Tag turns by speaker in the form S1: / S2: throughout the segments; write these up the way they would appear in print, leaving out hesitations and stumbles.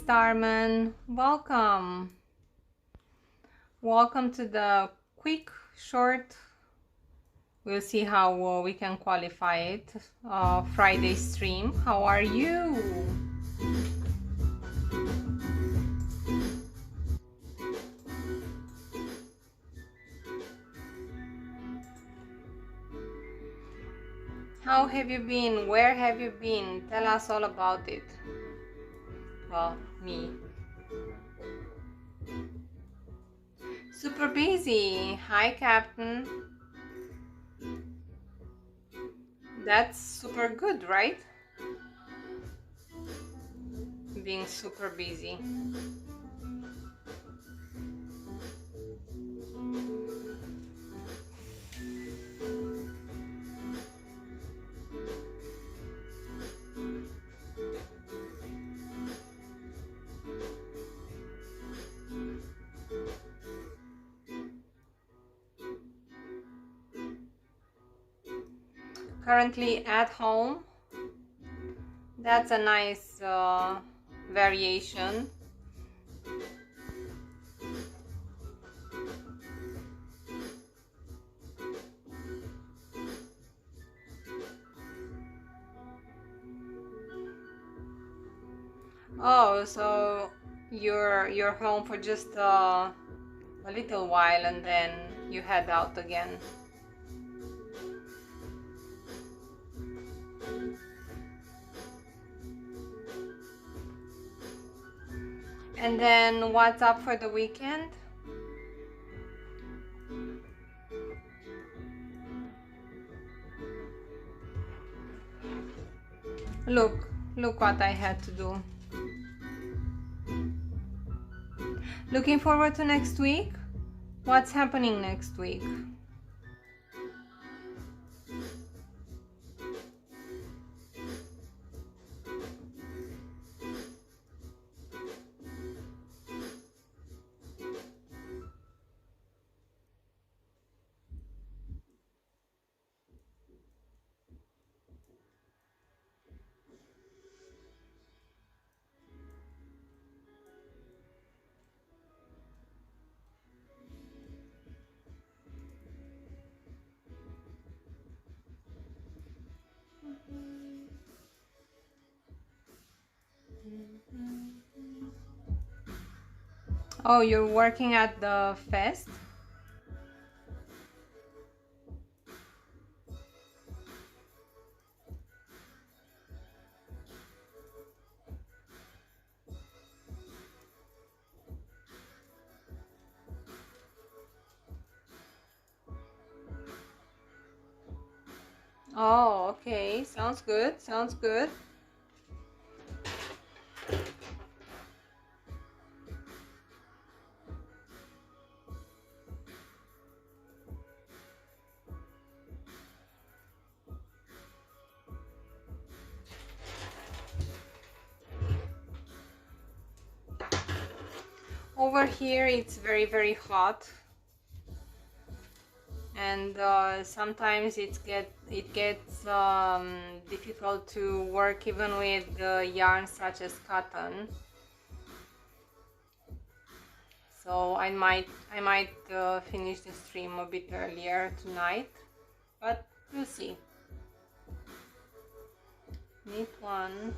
S1: Starman. Welcome. Welcome to the quick, short, we'll see how we can qualify it, Friday stream. How are you? How have you been? Where have you been? Tell us all about it. Well, me. Super busy. Hi, Captain. That's super good, right? Being super busy. Currently at home. That's a nice variation. Oh, so you're home for just a little while and then you head out again. And then what's up for the weekend? Look what I had to do. Looking forward to next week? What's happening next week? Oh, you're working at the fest? Oh, okay. Sounds good. Sounds good. Over here it's very, very hot. And sometimes it gets difficult to work even with yarns such as cotton. So I might finish the stream a bit earlier tonight, but we'll see. Knit one.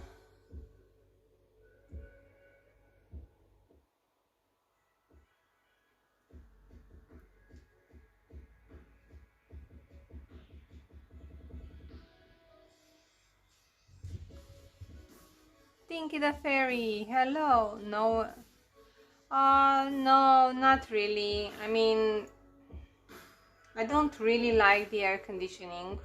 S1: Tinky the Fairy, hello. No, no, not really. I mean, I don't really like the air conditioning.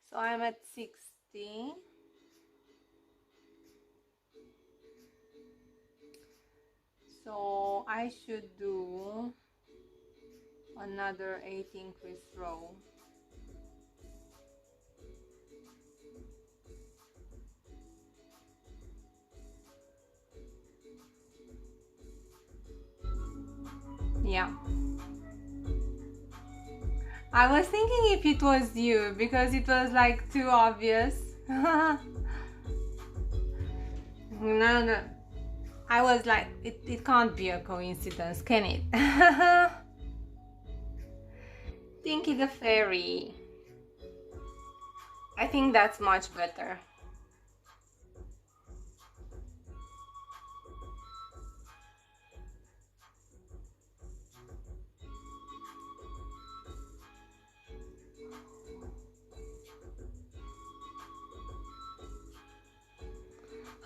S1: So I'm at 60. So I should do another 8 increase row. Yeah, I was thinking if it was you because it was like too obvious. No, I was like, it can't be a coincidence, can it? Tinky the fairy. I think that's much better.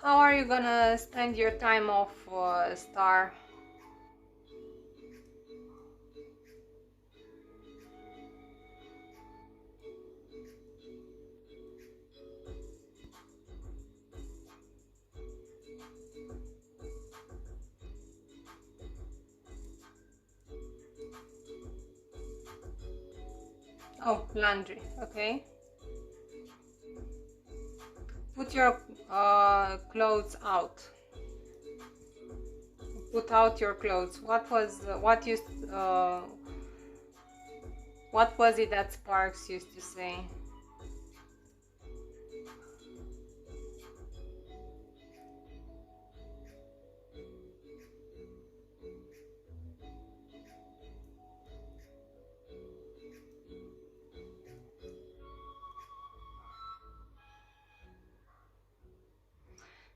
S1: How are you gonna spend your time off, Star? Oh, laundry, okay. Put your clothes out. Put out your clothes. What was what was it that Sparks used to say?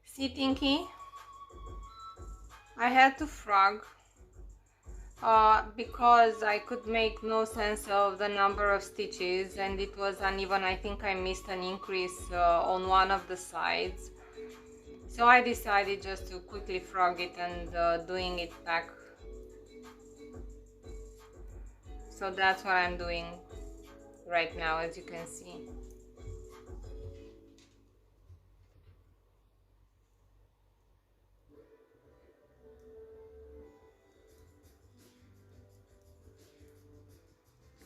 S1: See, Tinky, I had to frog because I could make no sense of the number of stitches and it was uneven. I think I missed an increase on one of the sides. So I decided just to quickly frog it and doing it back. So that's what I'm doing right now, as you can see.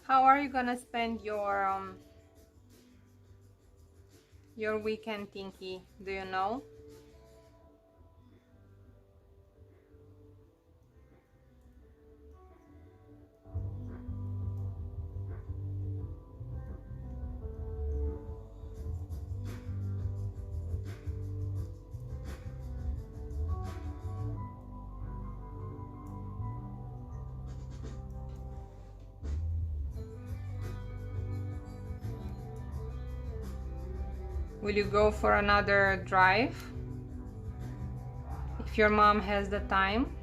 S1: How are you gonna spend your weekend, Tinky? Do you know? Will you go for another drive? If your mom has the time?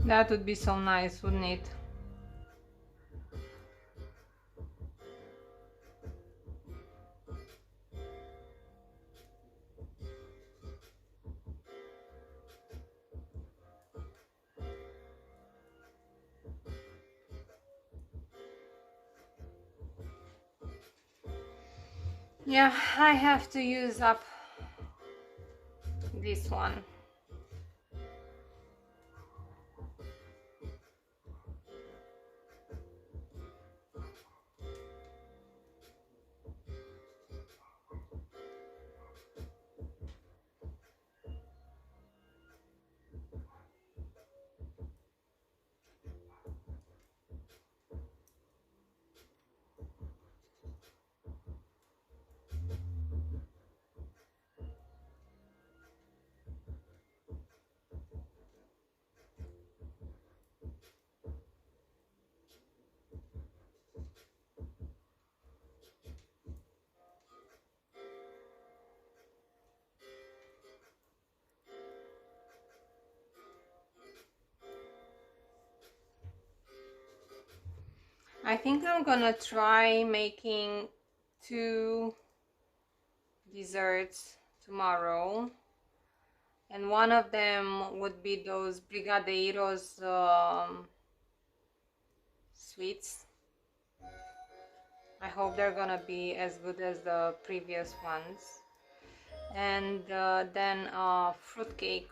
S1: That would be so nice, wouldn't it? Yeah, I have to use up this one. I think I'm gonna try making 2 desserts tomorrow, and one of them would be those brigadeiros sweets. I hope they're gonna be as good as the previous ones. And then fruitcake.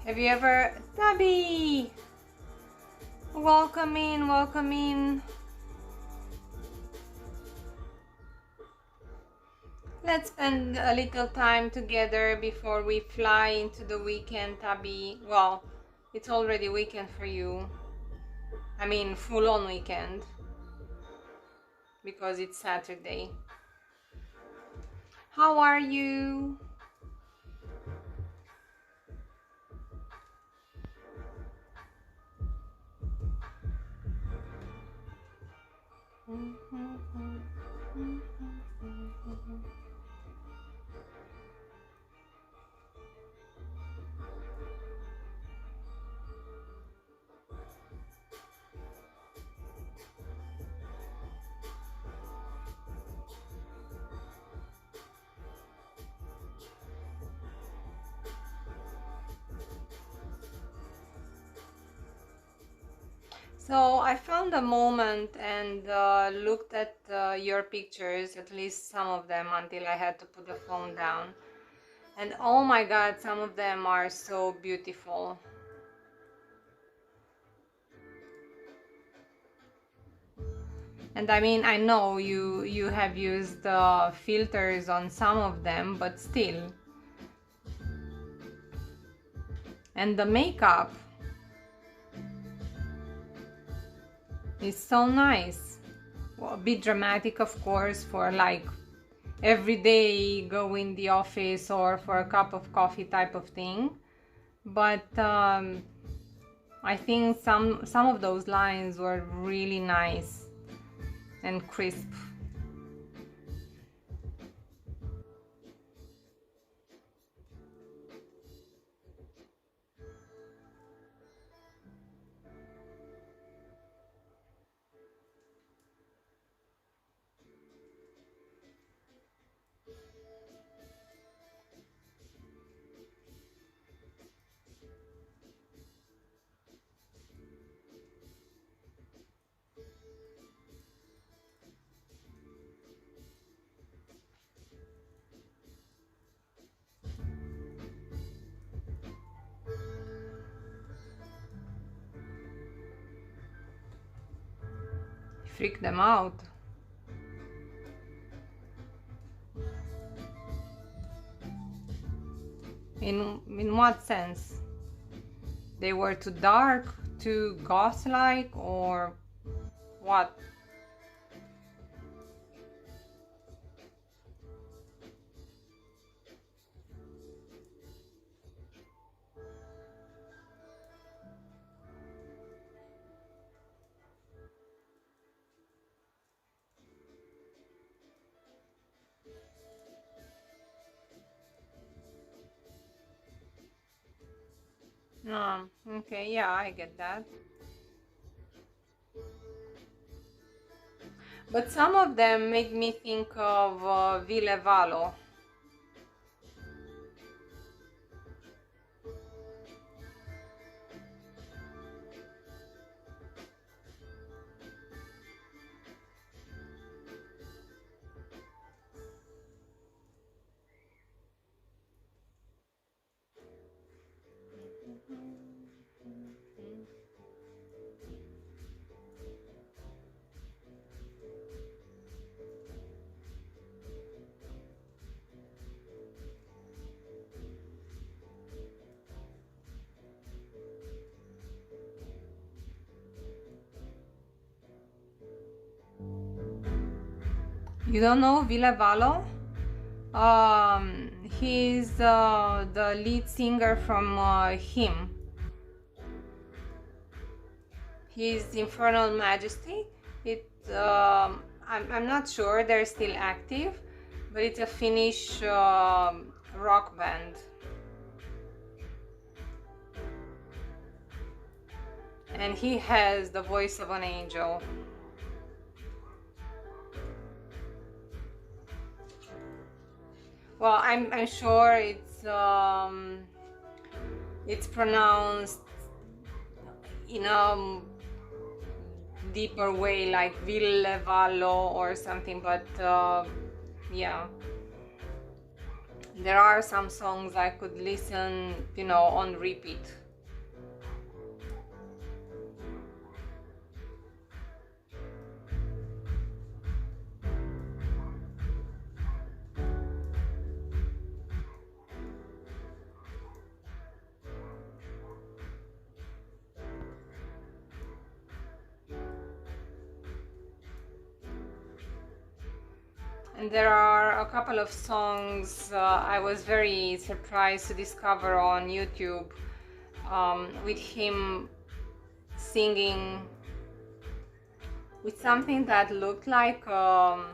S1: Have you ever... Tabby! Welcome in, welcome in. Let's spend a little time together before we fly into the weekend, Tabby. Well, it's already weekend for you. I mean, full-on weekend. Because it's Saturday. How are you? So I found a moment and looked at your pictures, at least some of them, until I had to put the phone down. And oh my God, some of them are so beautiful. And I mean, I know you have used filters on some of them, but still. And the makeup is so nice. Well, a bit dramatic, of course, for like every day go in the office or for a cup of coffee type of thing. But I think some of those lines were really nice and crisp. Freak them out. In what sense? They were too dark, too goth-like, or what? Okay, yeah, I get that. But some of them made me think of Ville Valo. You don't know Ville Valo? He's the lead singer from him. His Infernal Majesty. I'm not sure they're still active, but it's a Finnish rock band. And he has the voice of an angel. Well, I'm sure it's pronounced in a deeper way, like Ville Vallo or something, but yeah, there are some songs I could listen, on repeat. And there are a couple of songs I was very surprised to discover on YouTube, with him singing with something that looked like what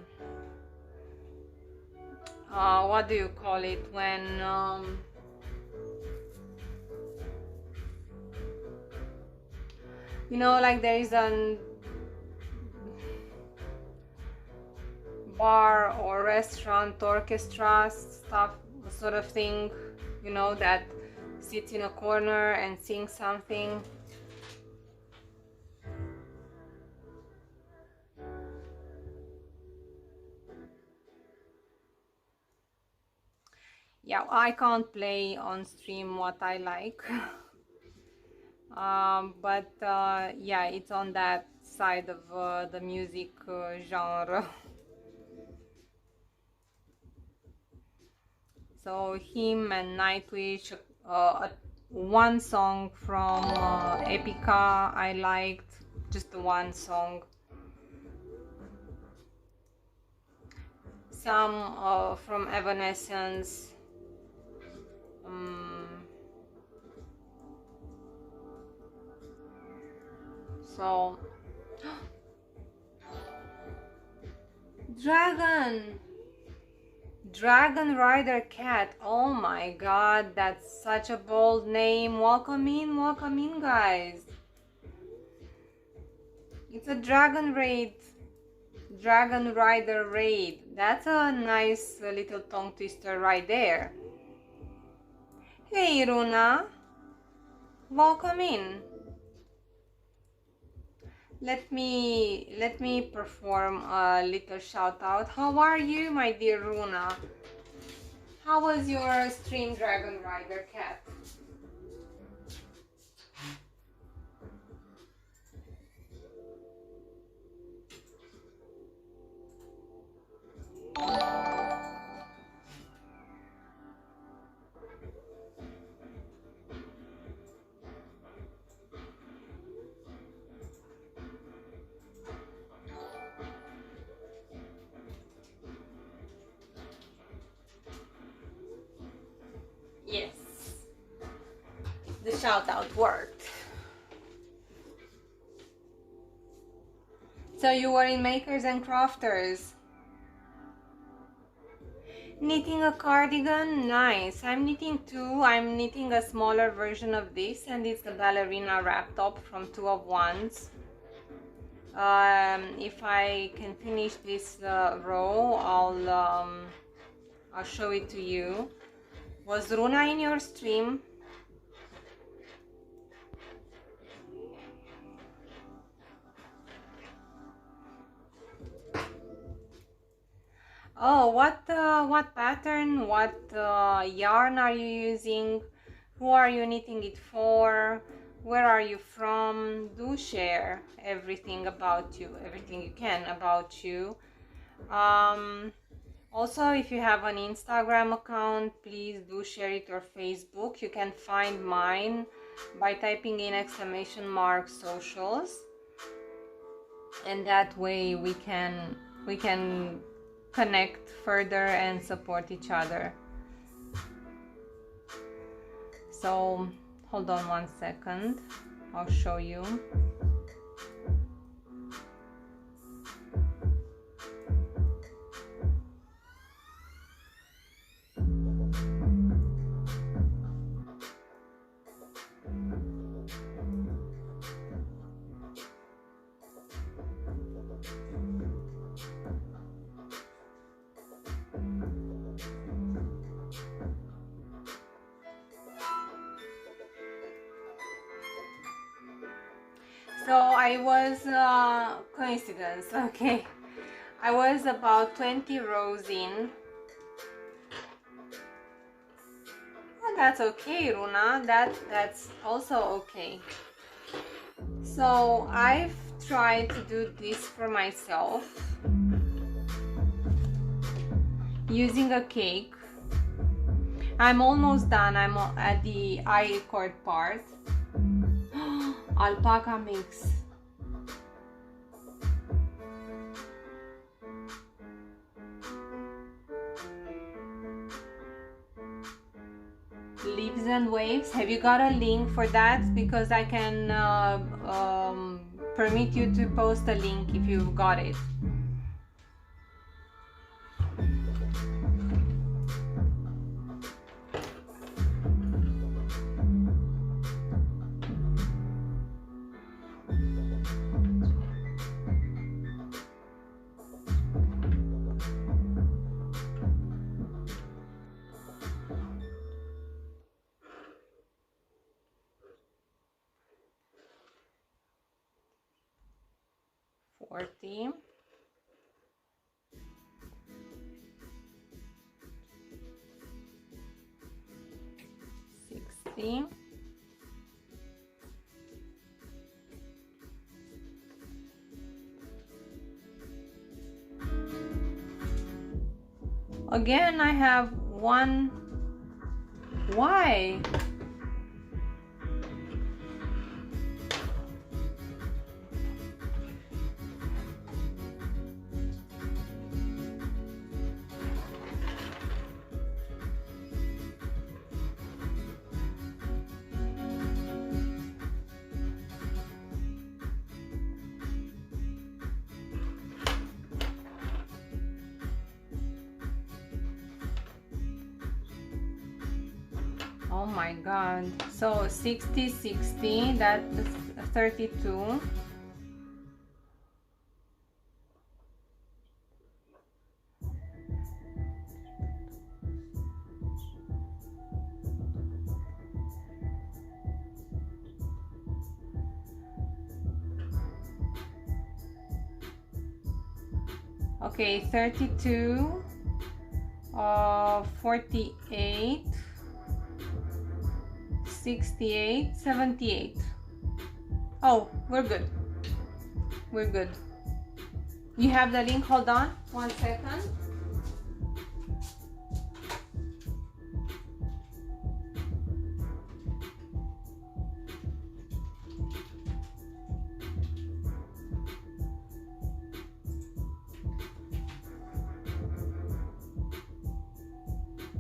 S1: do you call it when like there is a bar or restaurant orchestra stuff sort of thing, that sits in a corner and sings something. Yeah, I can't play on stream what I like. But yeah, it's on that side of the music genre. So him and Nightwish, one song from Epica I liked, just one song. Some from Evanescence. So Dragon Rider Cat. Oh my god, that's such a bold name. Welcome in guys. It's a Dragon Rider raid. That's a nice little tongue twister right there. Hey Runa, welcome in. Let me perform a little shout out. How are you, my dear Runa? How was your stream, Dragon Rider Cat? Yes, the shout out worked. So you were in Makers and Crafters. Knitting a cardigan, nice. I'm knitting two. I'm knitting a smaller version of this, and it's the ballerina wrap top from 2 of Wands. If I can finish this row, I'll show it to you. Was Runa in your stream? Oh, what pattern, what yarn are you using? Who are you knitting it for? Where are you from? Do share everything about you, everything you can about you. Also, if you have an Instagram account, please do share it, or Facebook. You can find mine by typing in !socials, and that way we can connect further and support each other. So hold on 1 second, I'll show you. So I was, coincidence, okay. I was about 20 rows in. Oh, that's okay, Runa, that's also okay. So I've tried to do this for myself using a cake. I'm almost done. I'm at the eye cord part. Alpaca mix. Leaves and waves. Have you got a link for that? Because I can permit you to post a link if you've got it. $40, $60, again I have one. Why? Oh my god. So 60, 60, that's 32. Okay, 32, 48, 68, 78. Oh, we're good. We're good. You have the link? Hold on 1 second.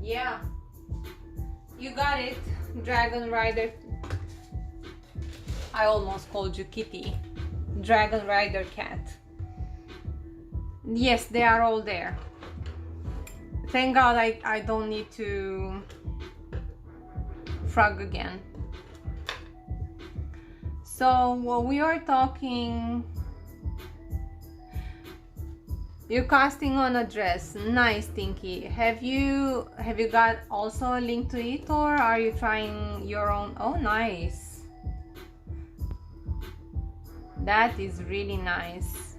S1: Yeah, you got it. Dragon Rider. I almost called you Kitty. Dragon Rider cat. Yes, they are all there. Thank God I don't need to frog again. So we are talking, you're casting on a dress. Nice, Tinky. Have you got also a link to it, or are you trying your own? Oh, nice. That is really nice.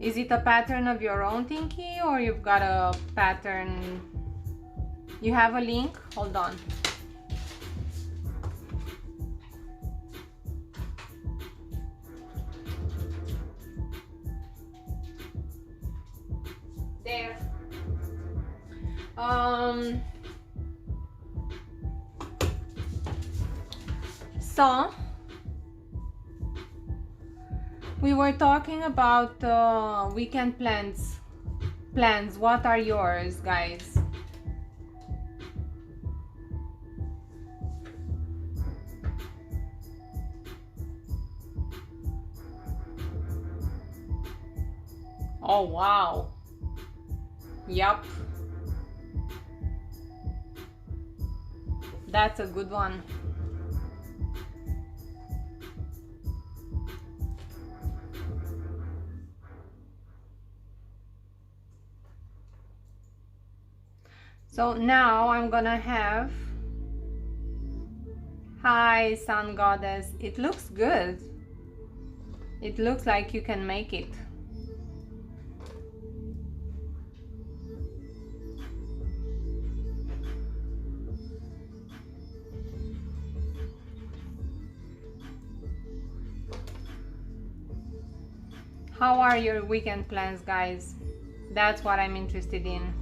S1: Is it a pattern of your own, Tinky, or you've got a pattern? You have a link? Hold on. There. So we were talking about weekend plans. What are yours, guys? Oh wow. Yup. That's a good one. So now I'm gonna have, hi Sun Goddess, it looks good. It looks like you can make it. How are your weekend plans, guys? That's what I'm interested in.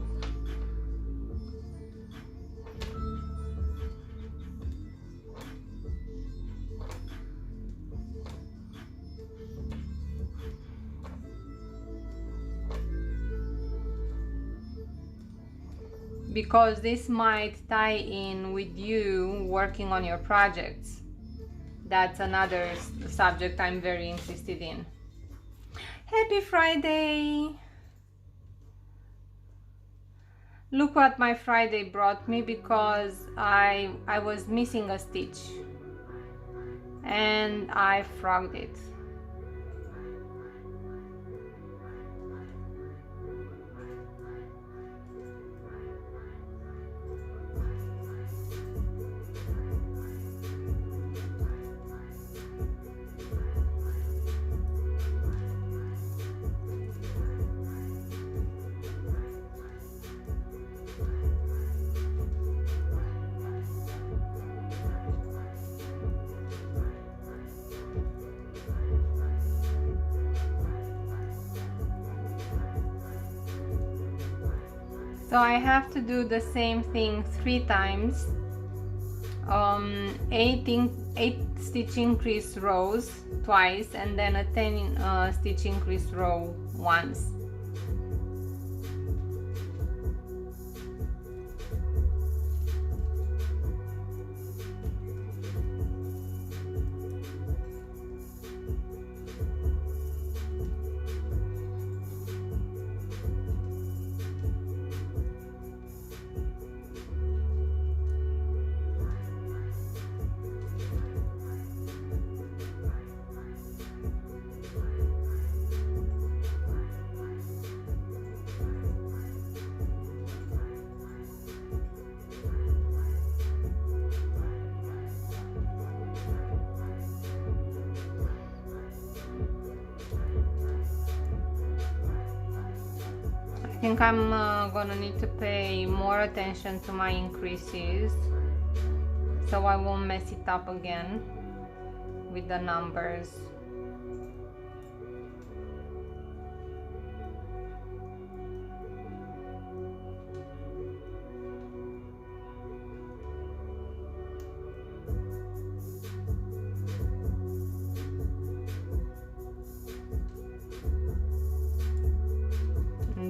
S1: Because this might tie in with you working on your projects. That's another subject I'm very interested in. Happy Friday! Look what my Friday brought me, because I was missing a stitch and I frogged it. So I have to do the same thing 3 times, 8 stitch increase rows twice, and then a 10 stitch increase row once. I think I'm gonna need to pay more attention to my increases, so I won't mess it up again with the numbers.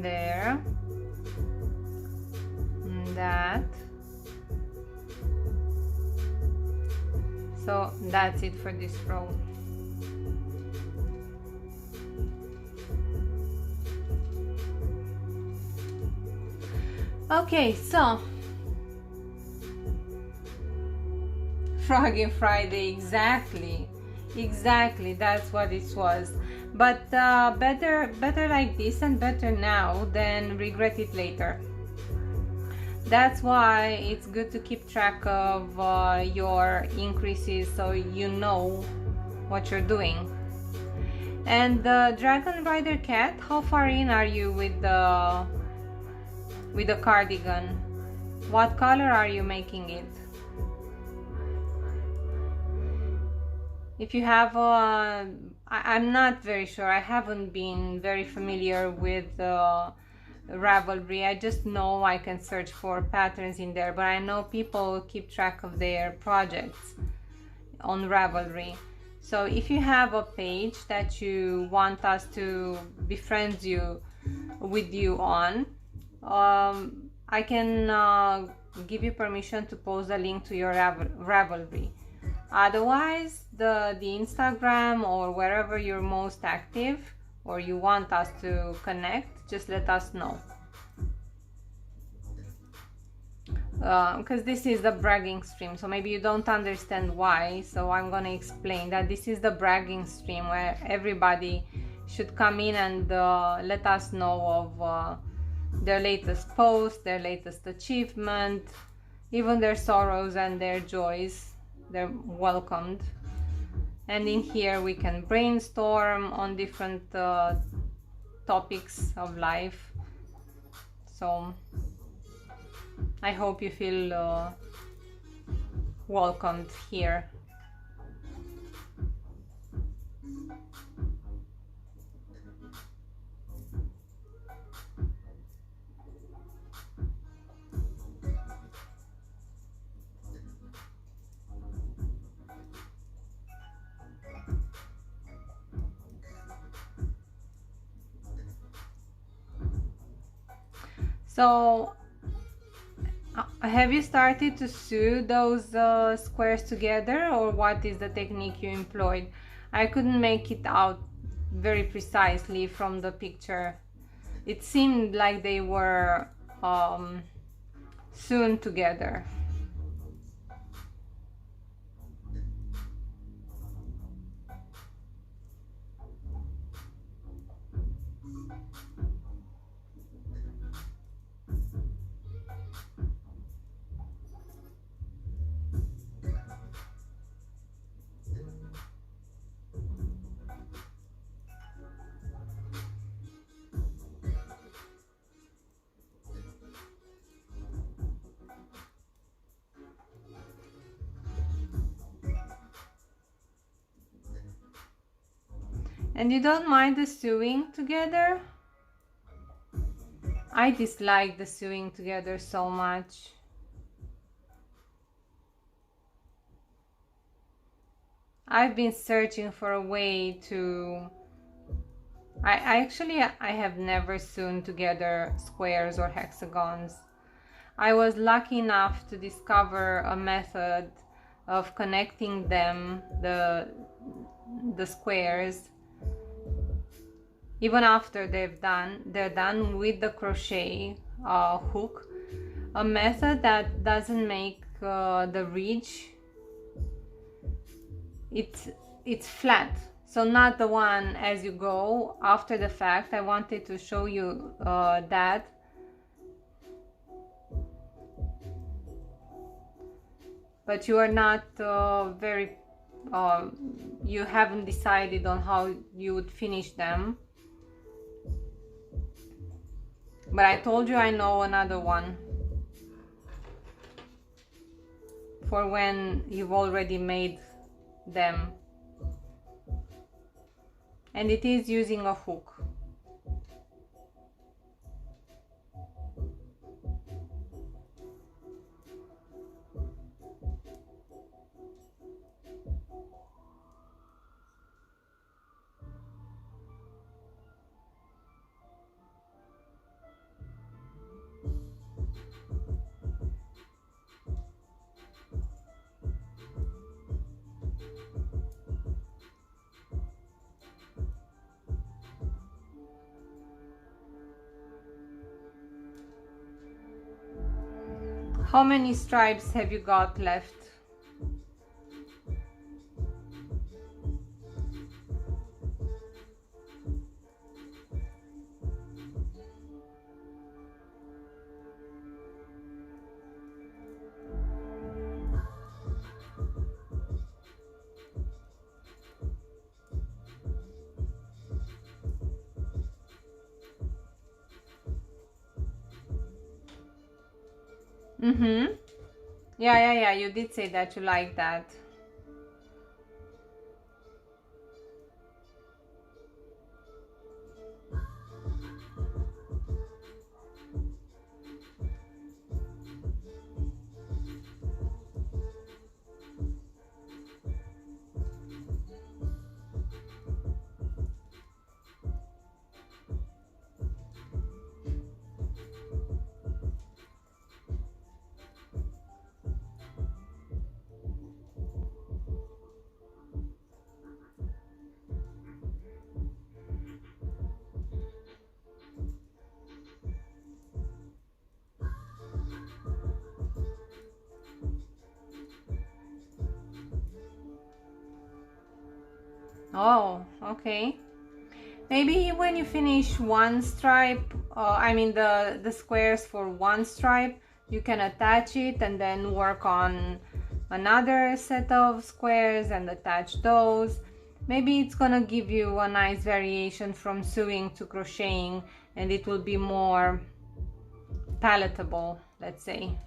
S1: There, that. So that's it for this row. Okay, so Froggy Friday, exactly, that's what it was. But better like this and better now than regret it later. That's why it's good to keep track of your increases so you know what you're doing. And the Dragon Rider cat, how far in are you with the cardigan? What color are you making it? If you have I'm not very sure. I haven't been very familiar with Ravelry. I just know I can search for patterns in there, but I know people keep track of their projects on Ravelry. So if you have a page that you want us to befriend you with you on, I can give you permission to post a link to your Ravelry. Otherwise, the Instagram or wherever you're most active or you want us to connect, just let us know. Because this is the bragging stream, so maybe you don't understand why, so I'm gonna explain that this is the bragging stream where everybody should come in and let us know of their latest post, their latest achievement, even their sorrows and their joys. They're welcomed. And in here we can brainstorm on different topics of life. So I hope you feel welcomed here. So have you started to sew those squares together, or what is the technique you employed? I couldn't make it out very precisely from the picture. It seemed like they were sewn together. And you don't mind the sewing together? I dislike the sewing together so much. I've been searching for a way to... I have never sewn together squares or hexagons. I was lucky enough to discover a method of connecting them, the squares, even after they're done with the crochet hook, a method that doesn't make the ridge, it's flat, so not the one as you go after the fact. I wanted to show you that. But you are not you haven't decided on how you would finish them. But I told you I know another one for when you've already made them. And it is using a hook. How many stripes have you got left? Mm-hmm. Yeah, you did say that you like that. Oh, okay. Maybe when you finish one stripe, I mean the squares for one stripe, you can attach it and then work on another set of squares and attach those. Maybe it's gonna give you a nice variation from sewing to crocheting, and it will be more palatable, let's say.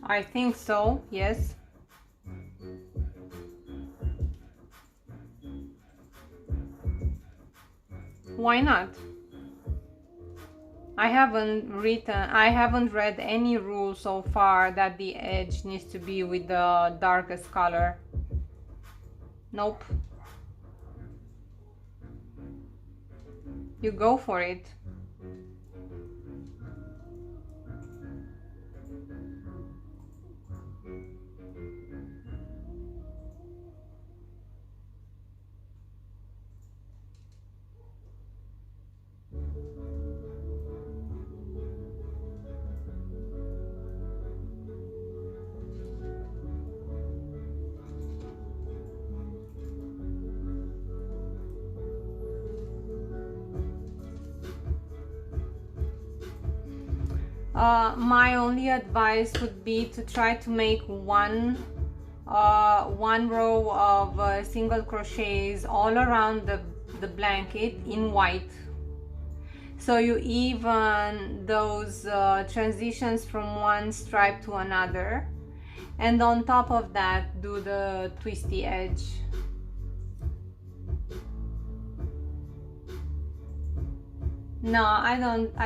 S1: I think so, yes. Why not? I haven't read any rule so far that the edge needs to be with the darkest color. Nope. You go for it. My only advice would be to try to make one row of single crochets all around the blanket in white, so you even those transitions from one stripe to another, and on top of that do the twisty edge. No, I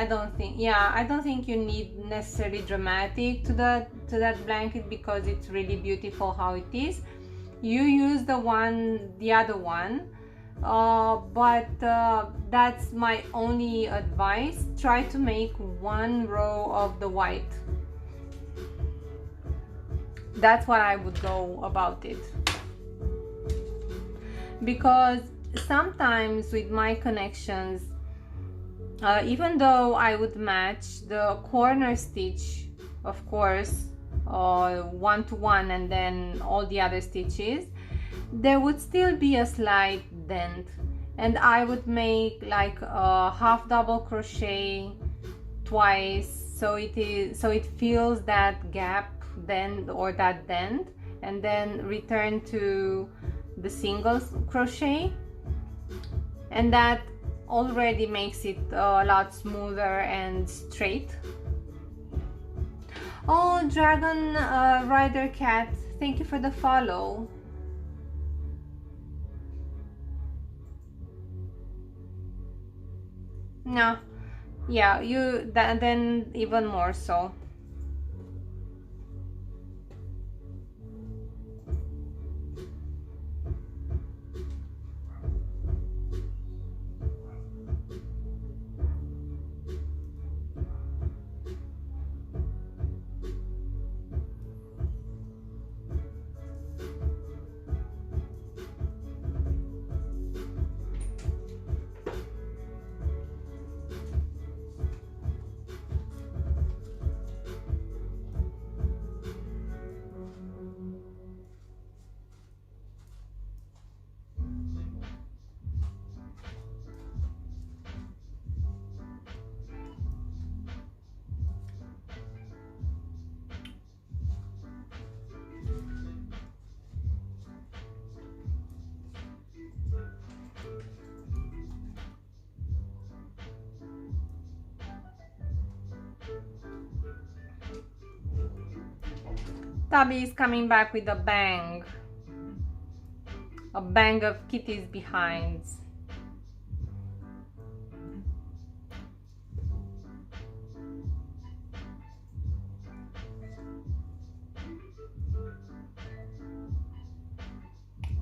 S1: don't think, yeah, I don't think you need necessarily dramatic to that blanket, because it's really beautiful how it is. You use the other one, but that's my only advice. Try to make one row of the white. That's what I would go about it, because sometimes with my connections, even though I would match the corner stitch, of course, one to one, and then all the other stitches, there would still be a slight dent, and I would make like a half double crochet twice, so it fills that gap then, or that dent, and then return to the single crochet, and that already makes it a lot smoother and straight. Oh, Dragon Rider Cat, thank you for the follow. No, yeah, then even more so. Tabby is coming back with a bang of kitties behinds.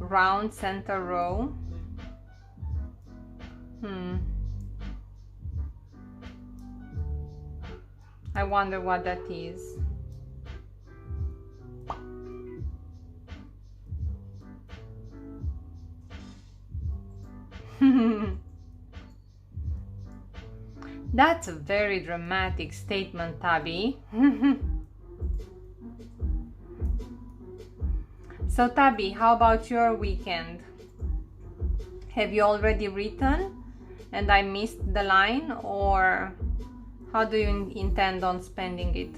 S1: Round center row. I wonder what that is. That's a very dramatic statement, Tabby. So Tabby, how about your weekend? Have you already written and I missed the line, or how do you intend on spending it?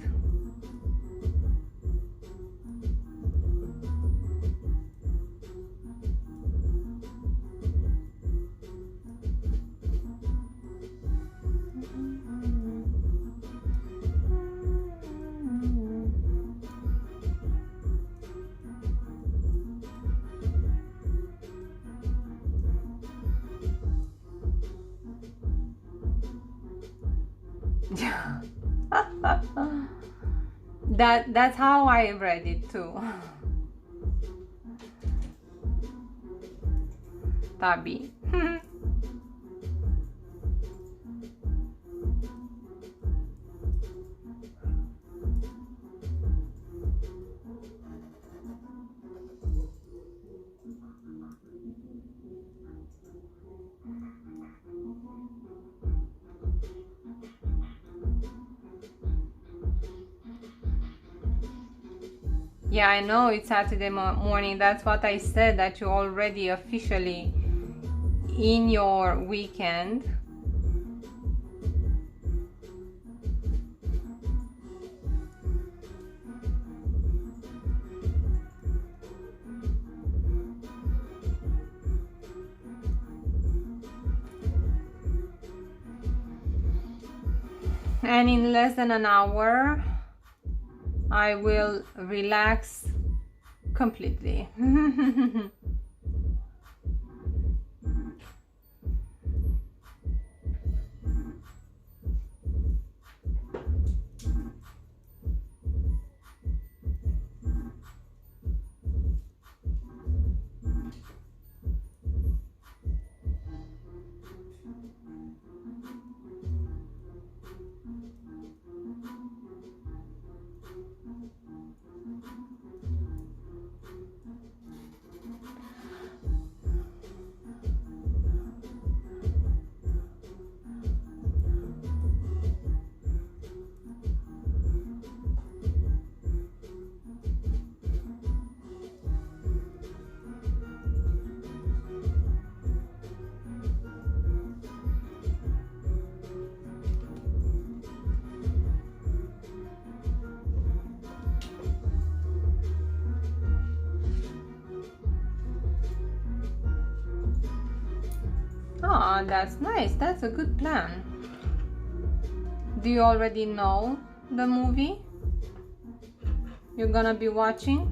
S1: That's how I read it too. Tabby. Yeah, I know it's Saturday morning. That's what I said, that you're already officially in your weekend. And in less than an hour, I will relax completely. Oh, that's nice. That's a good plan. Do you already know the movie you're gonna be watching?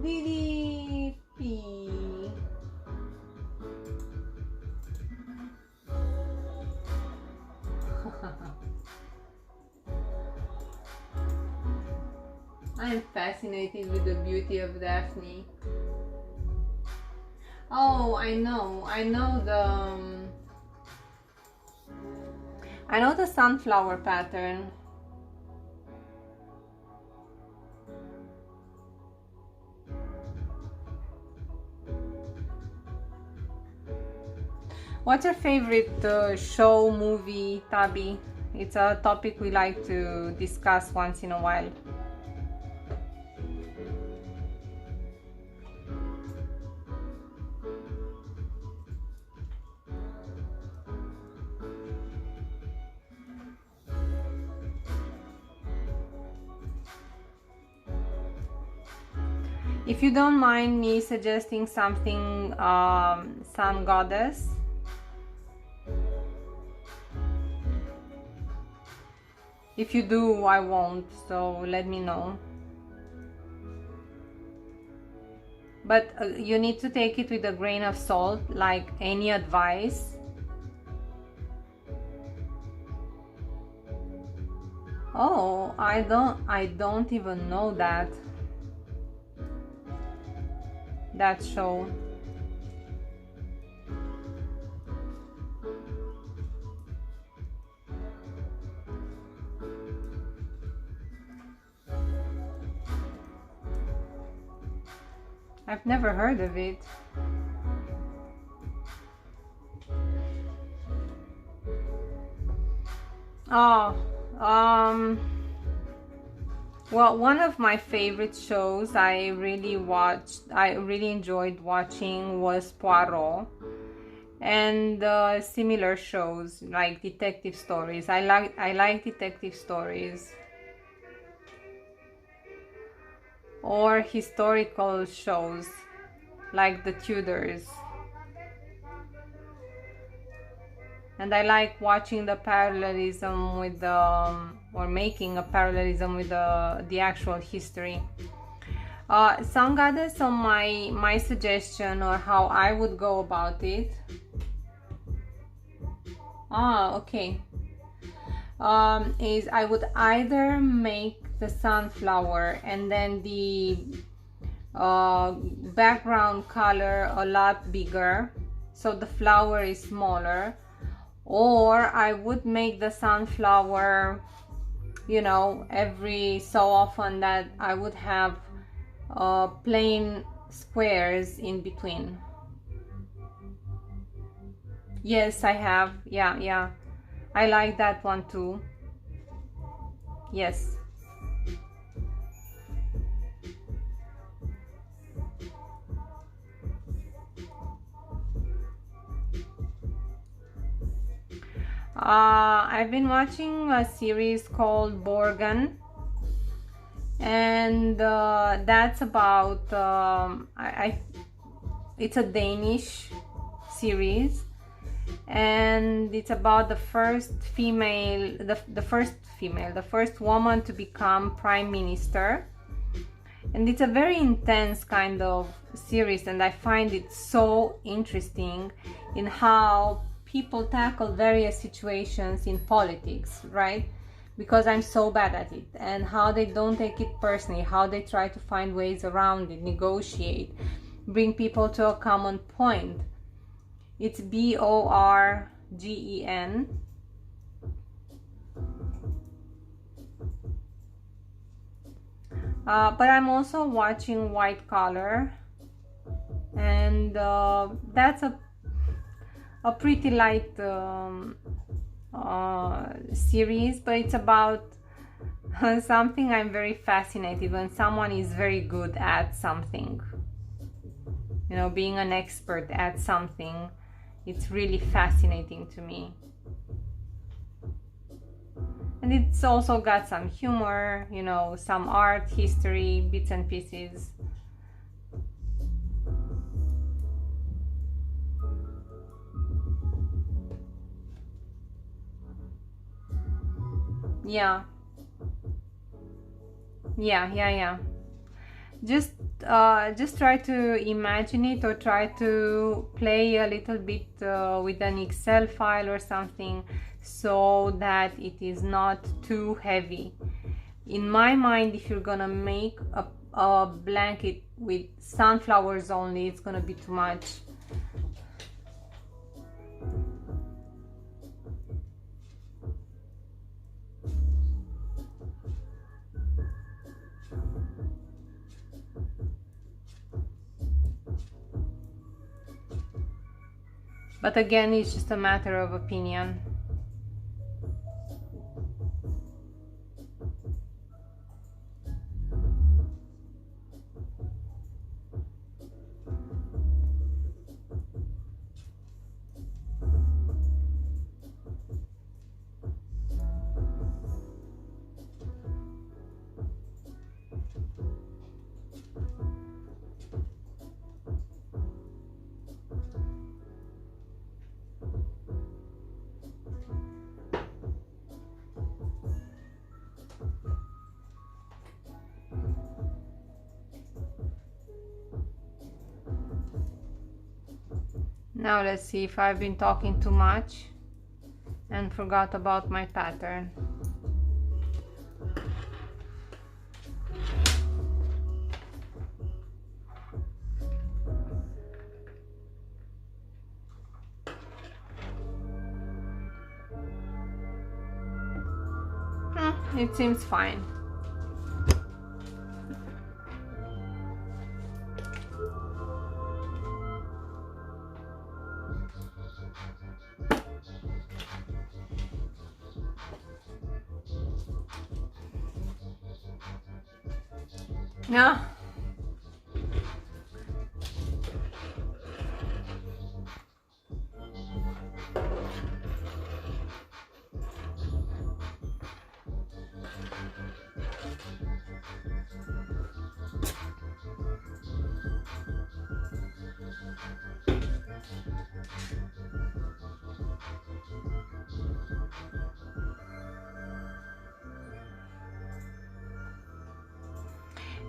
S1: DDP. I'm fascinated with the beauty of Daphne. Oh, I know the sunflower pattern. What's your favorite show, movie, Tabi? It's a topic we like to discuss once in a while. If you don't mind me suggesting something, Sun Goddess. If you do, I won't, so let me know. But you need to take it with a grain of salt, like any advice. Oh, I don't even know that show. I've never heard of it. Oh, well, one of my favorite shows I really enjoyed watching was Poirot, and similar shows like detective stories. I like detective stories, or historical shows like The Tudors. And I like watching the parallelism with or making a parallelism with the actual history. Sun Goddess, on my suggestion, or how I would go about it. Okay. Is I would either make the sunflower and then the background color a lot bigger, so the flower is smaller, or I would make the sunflower, you know, every so often that I would have plain squares in between. Yes, I have. Yeah, I like that one too. Yes. I've been watching a series called Borgen, and that's about it's a Danish series, and it's about the first woman to become prime minister. And it's a very intense kind of series, and I find it so interesting in how people tackle various situations in politics, right? Because I'm so bad at it, and how they don't take it personally, how they try to find ways around it, negotiate, bring people to a common point. It's Borgen. But I'm also watching White Collar, and that's a pretty light series, but it's about something I'm very fascinated when someone is very good at something. You know, being an expert at something, it's really fascinating to me. And it's also got some humor, you know, some art, history, bits and pieces. Yeah, yeah. Just try to imagine it, or try to play a little bit with an Excel file or something, so that it is not too heavy. In my mind, if you're gonna make a blanket with sunflowers only, it's gonna be too much. But again, it's just a matter of opinion. Now let's see if I've been talking too much and forgot about my pattern. It seems fine. Yeah.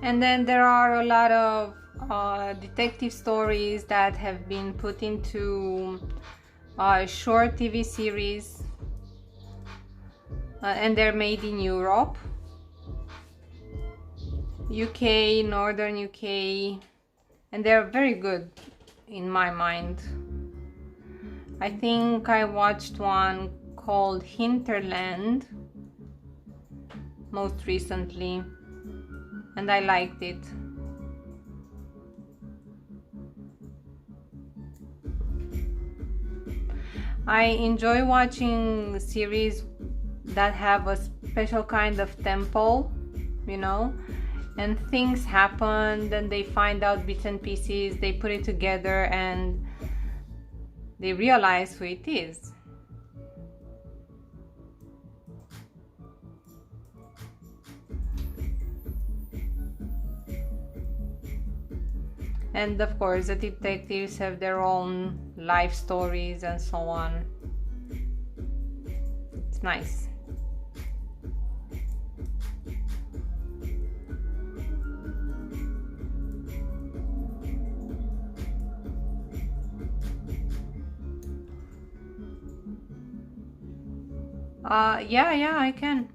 S1: And then there are a lot of detective stories that have been put into short TV series, and they're made in Europe, UK, Northern UK, and they're very good in my mind. I think I watched one called Hinterland most recently, and I liked it. I enjoy watching series that have a special kind of tempo, you know, and things happen, then they find out bits and pieces, they put it together, and they realize who it is. And of course, the detectives have their own life stories and so on. It's nice. Yeah, I can.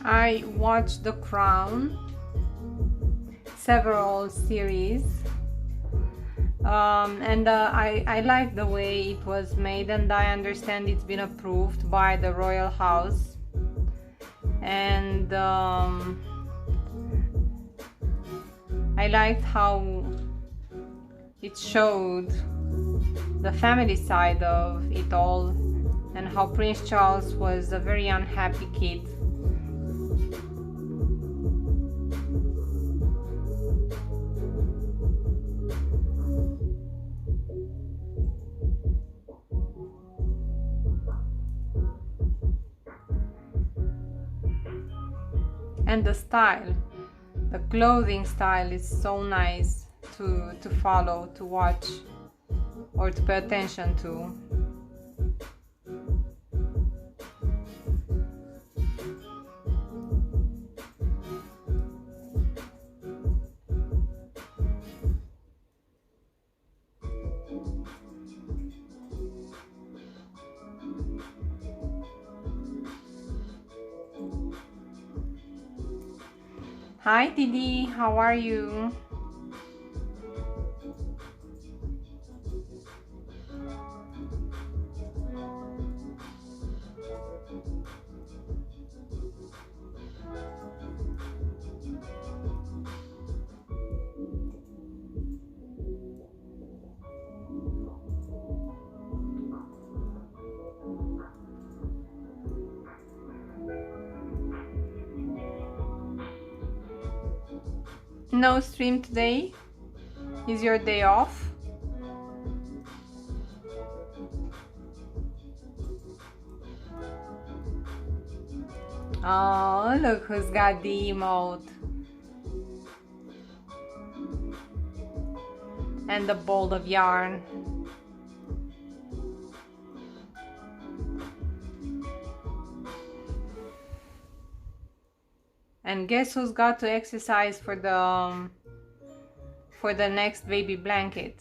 S1: I watched The Crown, several series, and I like the way it was made, and I understand it's been approved by the royal house, and I liked how it showed the family side of it all, and how Prince Charles was a very unhappy kid. And the style, the clothing style is so nice to follow, to watch, or to pay attention to. Hi Didi, how are you? No stream today? Is your day off? Oh, look who's got the emote. And the ball of yarn. And guess who's got to exercise for the next baby blanket?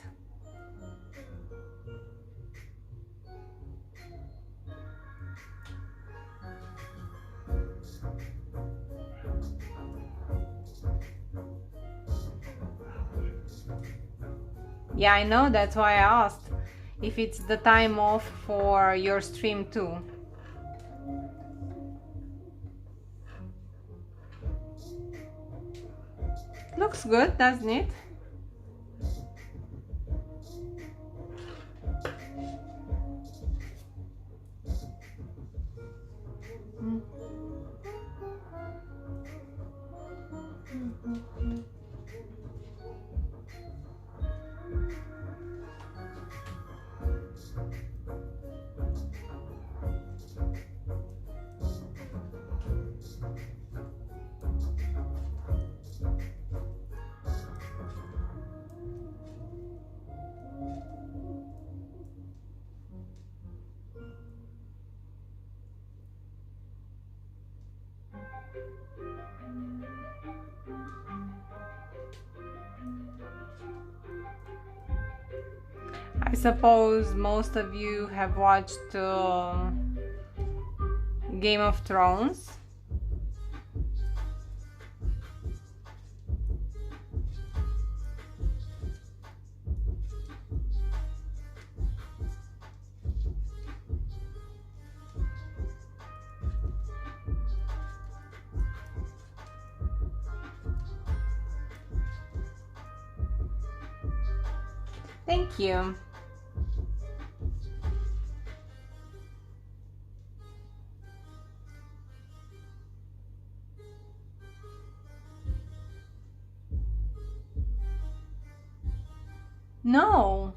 S1: Yeah, I know, that's why I asked if it's the time off for your stream too. Looks good, doesn't it? I suppose most of you have watched Game of Thrones. Thank you. No.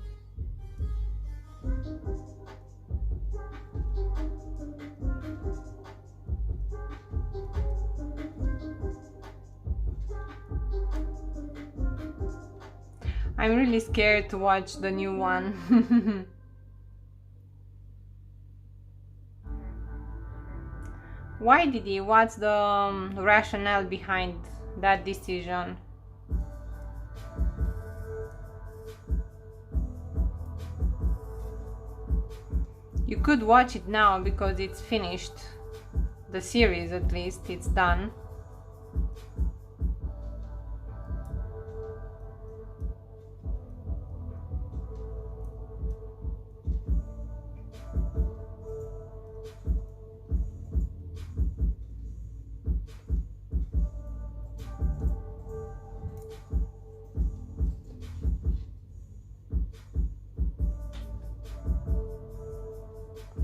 S1: I'm really scared to watch the new one. Why did he? What's the rationale behind that decision? You could watch it now because it's finished. the series at least, it's done.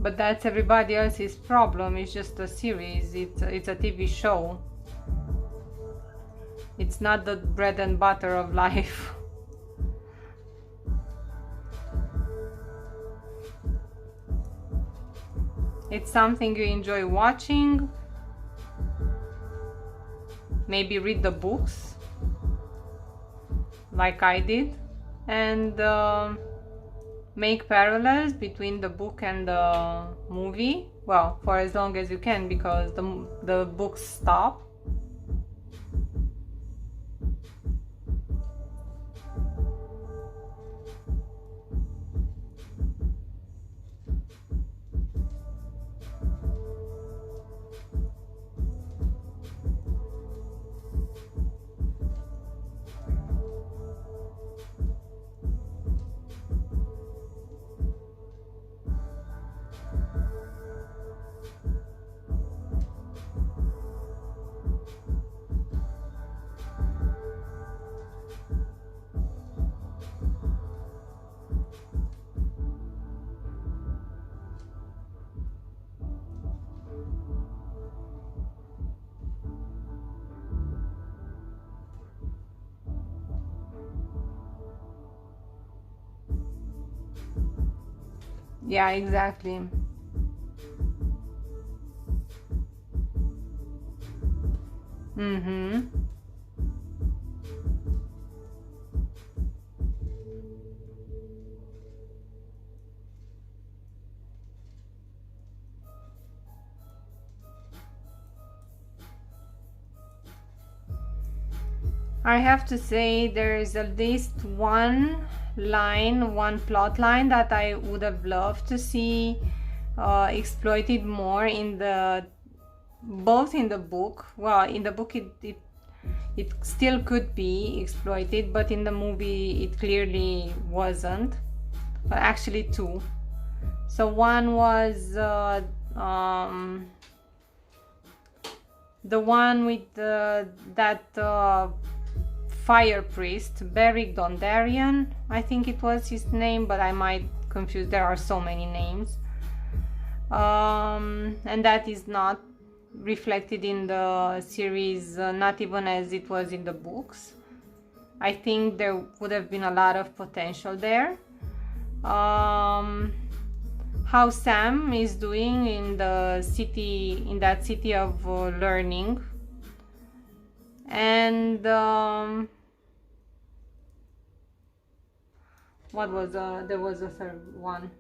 S1: But that's everybody else's problem. It's just a series. It's a TV show. It's not the bread and butter of life. It's something you enjoy watching. Maybe read the books like I did, and make parallels between the book and the movie, well, for as long as you can, because the books stop. Yeah, exactly. I have to say there is at least one plot line that I would have loved to see exploited more in both in the book. Well, in the book it still could be exploited, but in the movie it clearly wasn't. But actually two. So one was the one with that fire priest, Beric Dondarrion, I think it was his name, but I might confuse, there are so many names. And that is not reflected in the series, not even as it was in the books. I think there would have been a lot of potential there. How Sam is doing in the city, in that city of learning. And what was there was a third one.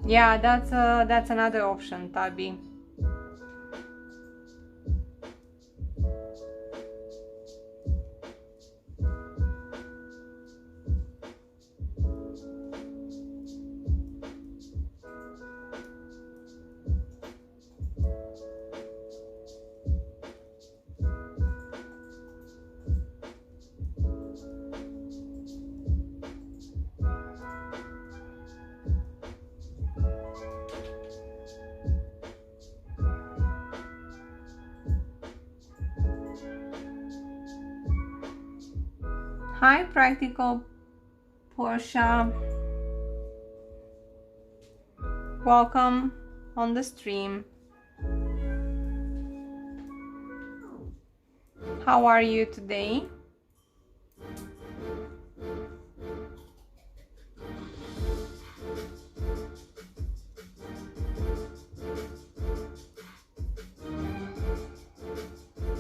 S1: Yeah, that's another option, Tabi. Hi, Practical Portia. Welcome on the stream. How are you today?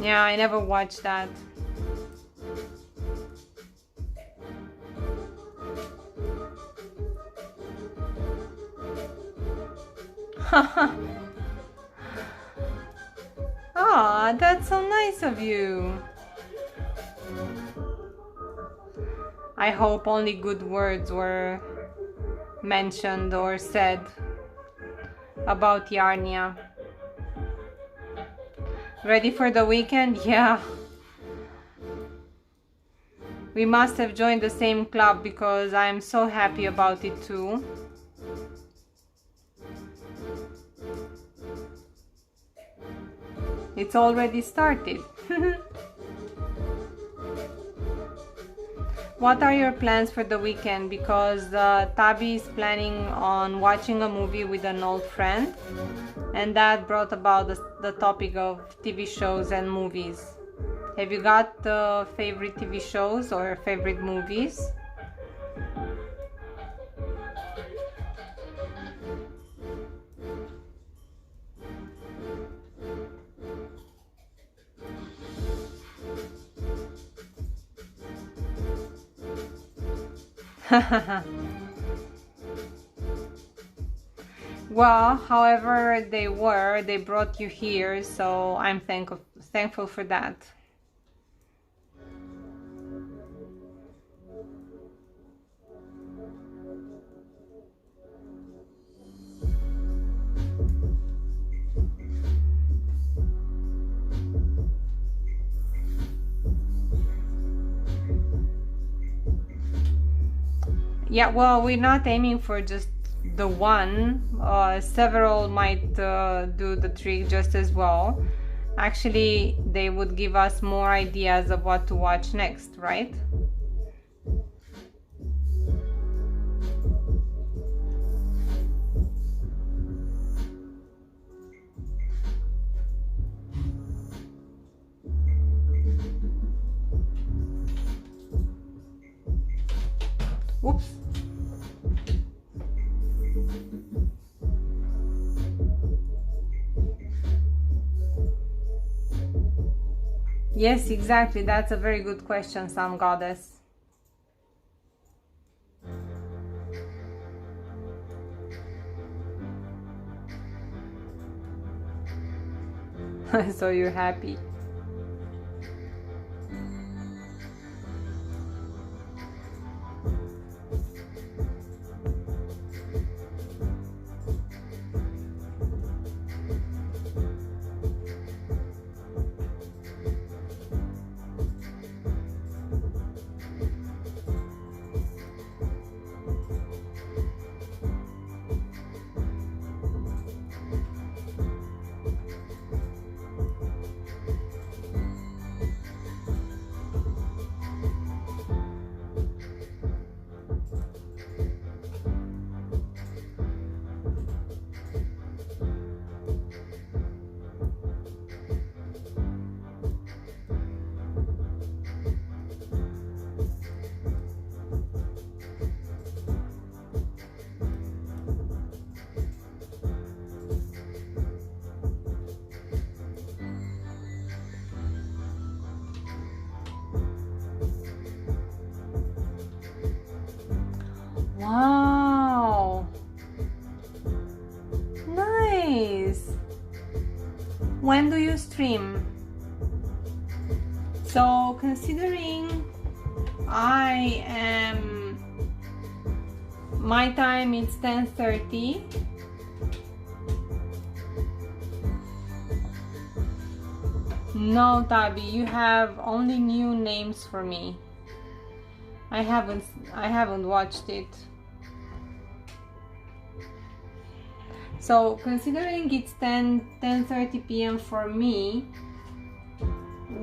S1: Yeah, I never watched that. Ah, that's so nice of you. I hope only good words were mentioned or said about Yarnia. Ready for the weekend? Yeah. We must have joined the same club because I'm so happy about it too. It's already started. What are your plans for the weekend? Because Tabi is planning on watching a movie with an old friend, and that brought about the topic of TV shows and movies. Have you got favorite TV shows or favorite movies? Well, however they brought you here, so I'm thankful for that. Yeah, well, we're not aiming for just the one. Several might do the trick just as well. Actually, they would give us more ideas of what to watch next, right? Oops. Yes, exactly. That's a very good question, Sun Goddess. So you're happy. Wow, nice. When do you stream? So considering my time it's 10:30. No, Tabi, you have only new names for me. I haven't watched it. So considering it's 10:30 p.m. for me,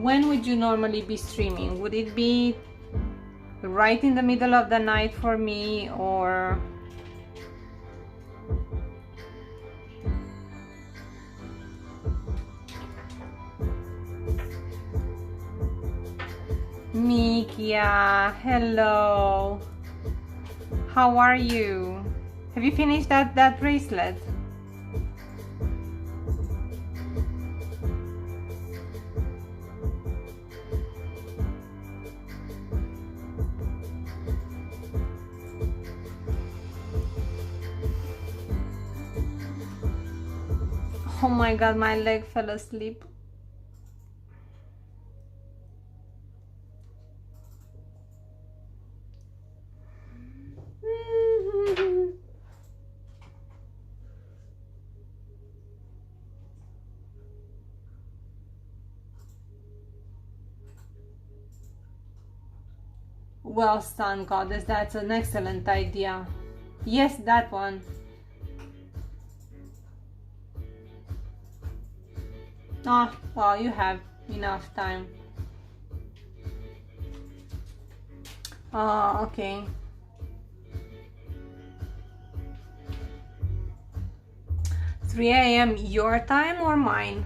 S1: when would you normally be streaming? Would it be right in the middle of the night for me, or Mikia, hello. How are you? Have you finished that bracelet? Oh my god, my leg fell asleep. Well, sun goddess, that's an excellent idea. Yes, that one. Ah, well, you have enough time. Ah, okay. Three a.m. your time or mine?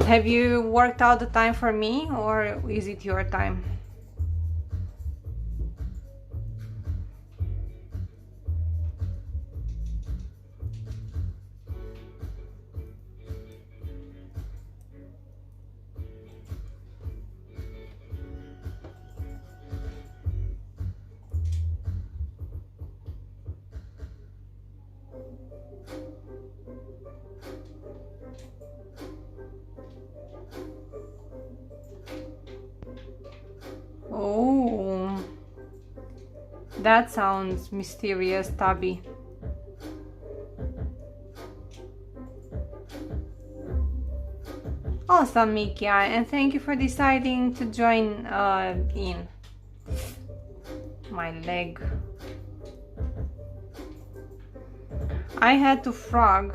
S1: Have you worked out the time for me, or is it your time? Oh, that sounds mysterious, Tabby. Awesome, Mikia, and thank you for deciding to join in. My leg. I had to frog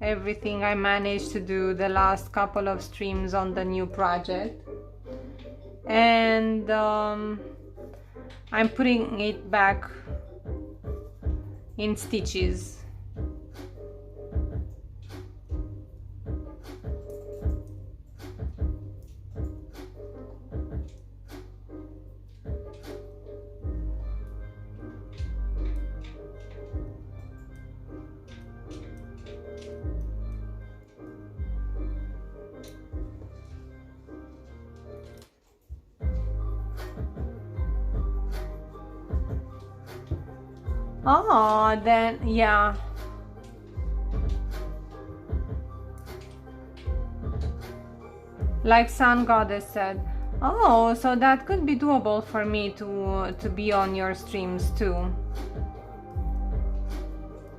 S1: everything I managed to do the last couple of streams on the new project, and I'm putting it back in stitches. Oh, then yeah. Like Sun Goddess said. Oh, so that could be doable for me to be on your streams too.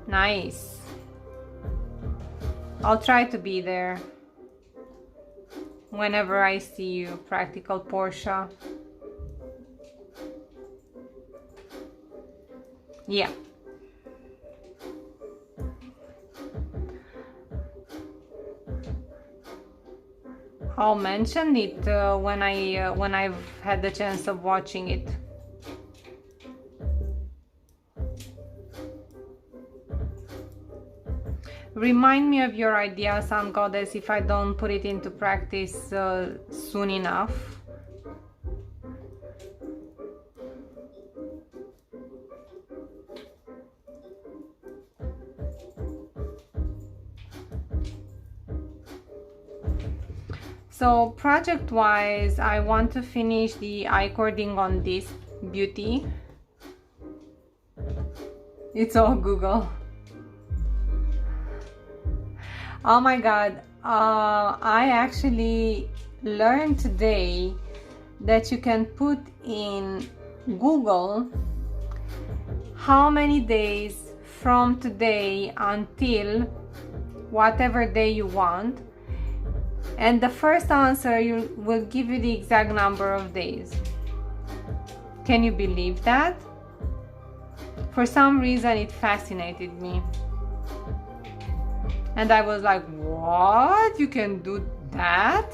S1: Nice. I'll try to be there whenever I see you, Practical Portia. Yeah. I'll mention it when I've had the chance of watching it. Remind me of your idea, Sun Goddess, if I don't put it into practice soon enough. So project-wise, I want to finish the I-cording on this beauty. It's all Google. Oh my god, I actually learned today that you can put in Google how many days from today until whatever day you want, and the first answer will give you the exact number of days. Can you believe that? For some reason it fascinated me. And I was like, what? You can do that?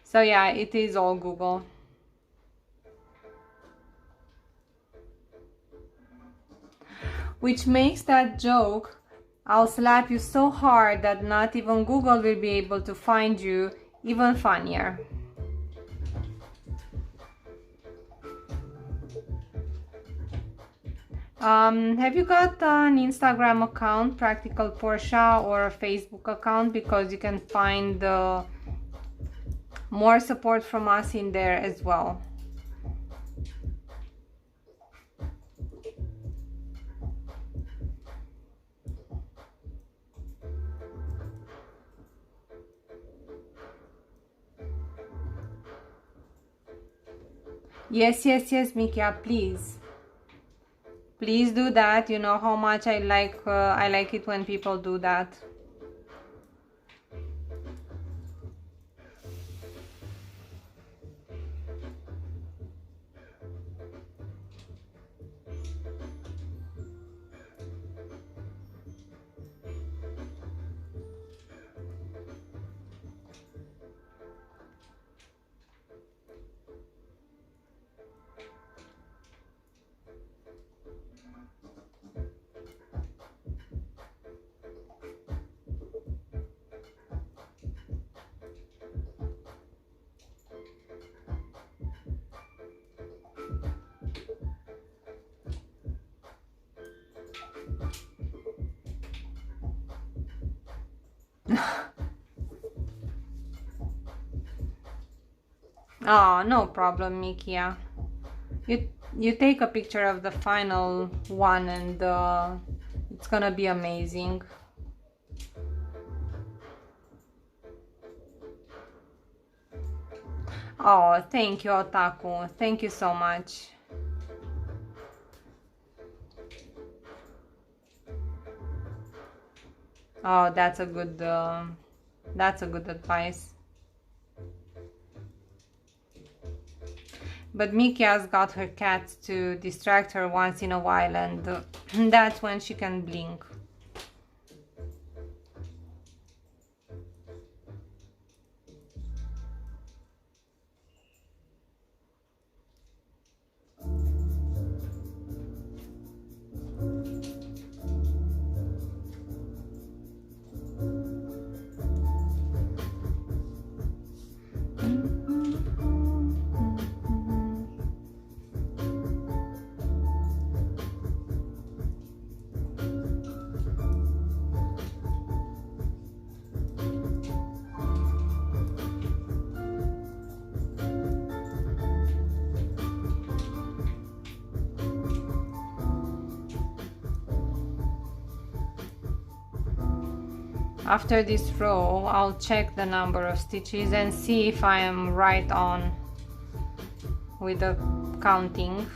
S1: So yeah, it is all Google. Which makes that joke, I'll slap you so hard that not even Google will be able to find you, even funnier. Have you got an Instagram account, Practical Portia, or a Facebook account? Because you can find more support from us in there as well. Yes, yes, yes, Mikia, please. Please do that. You know how much I like it when people do that. Oh, no problem, Mikia. You take a picture of the final one, and it's gonna be amazing. Oh, thank you, Otaku. Thank you so much. Oh, that's a good advice. But Mikia's got her cats to distract her once in a while, and that's when she can blink. After this row, I'll check the number of stitches and see if I am right on with the counting.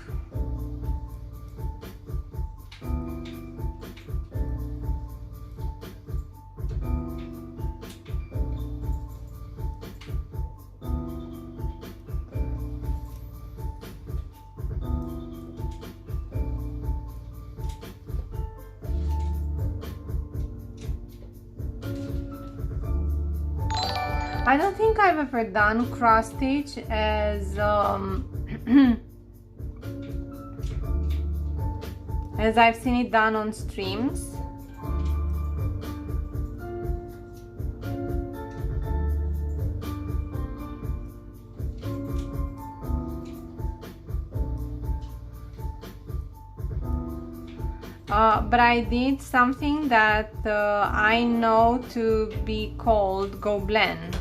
S1: I don't think I've ever done cross stitch as as I've seen it done on streams. But I did something that I know to be called gobelin.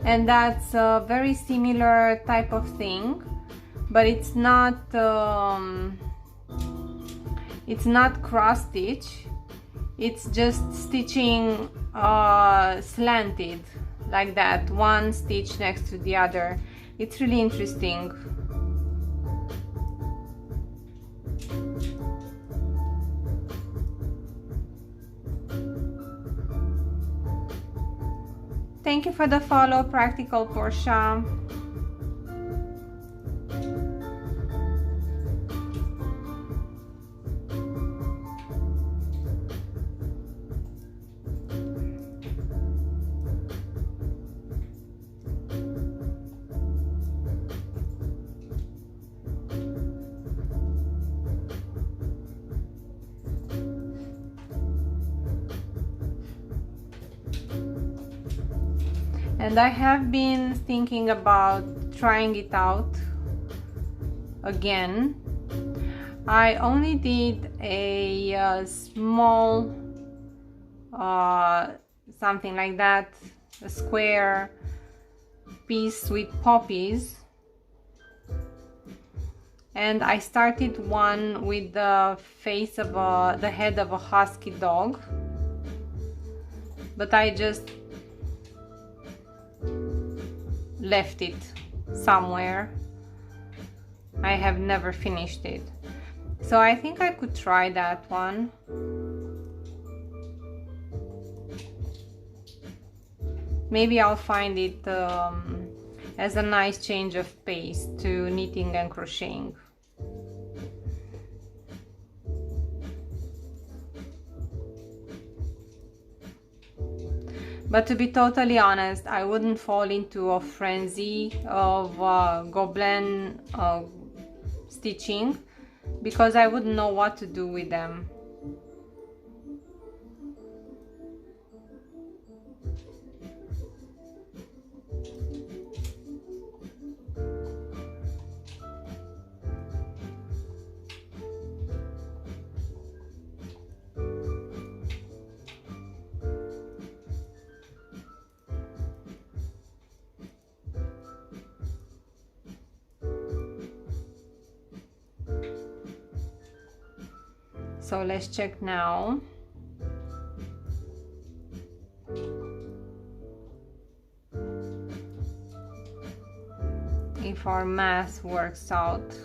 S1: And that's a very similar type of thing, but it's not cross stitch. It's just stitching slanted like that, one stitch next to the other. It's really interesting. Thank you for the follow, Practical Portia. And I have been thinking about trying it out again. I only did a small something like that, a square piece with poppies, and I started one with the face of the head of a husky dog, but I just left it somewhere. I have never finished it. So I think I could try that one. Maybe I'll find it as a nice change of pace to knitting and crocheting. But to be totally honest, I wouldn't fall into a frenzy of goblin stitching because I wouldn't know what to do with them. So let's check now. If our math works out.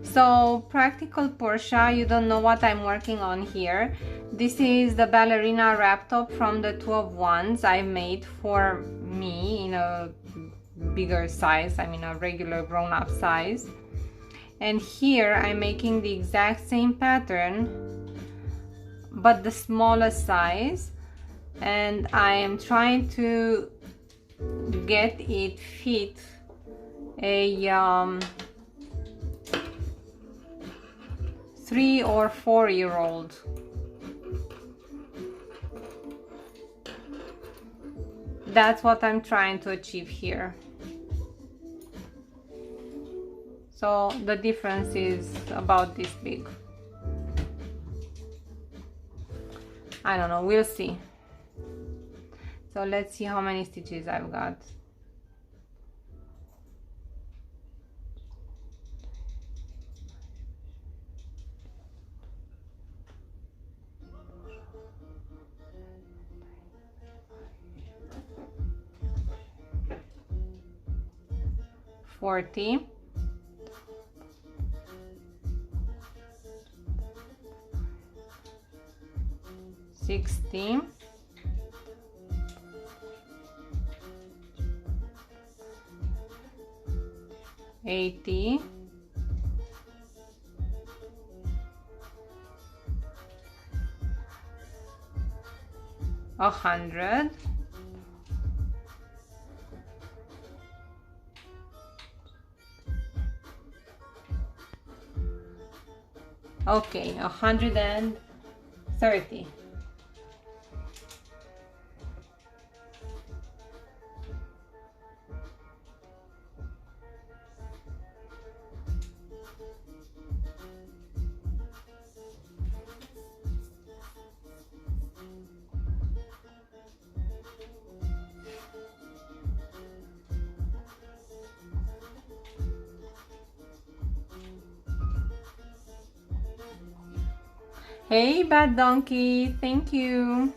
S1: So practical Portia, you don't know what I'm working on here. This is the ballerina wrap top from the 2 of Wands I made for me in a bigger size, I mean a regular grown-up size. And here I'm making the exact same pattern but the smallest size, and I am trying to get it fit a 3 or 4-year-old. That's what I'm trying to achieve here. So the difference is about this big. I don't know, we'll see. So let's see how many stitches I've got. $40. 60, 80, 100, okay, 130. Hey, Bad Donkey, thank you.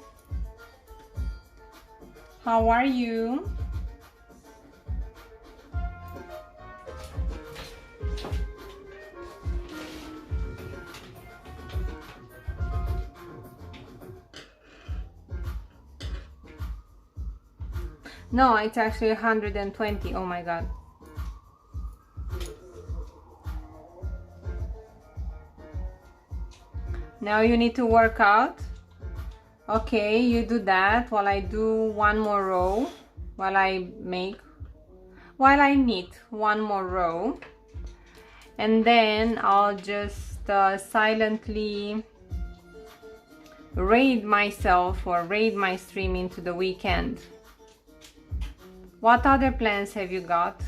S1: How are you? No, it's actually 120. Oh my god. Now you need to work out. Okay, you do that while I do one more row, while I knit one more row, and then I'll just silently raid myself or raid my stream into the weekend. What other plans have you got?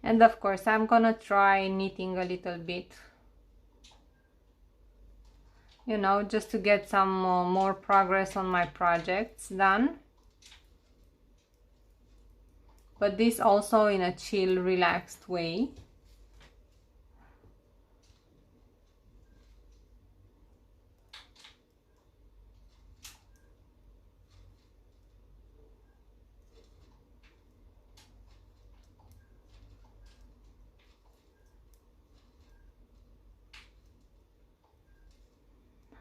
S1: And of course, I'm gonna try knitting a little bit, you know, just to get some more progress on my projects done. But this also in a chill, relaxed way.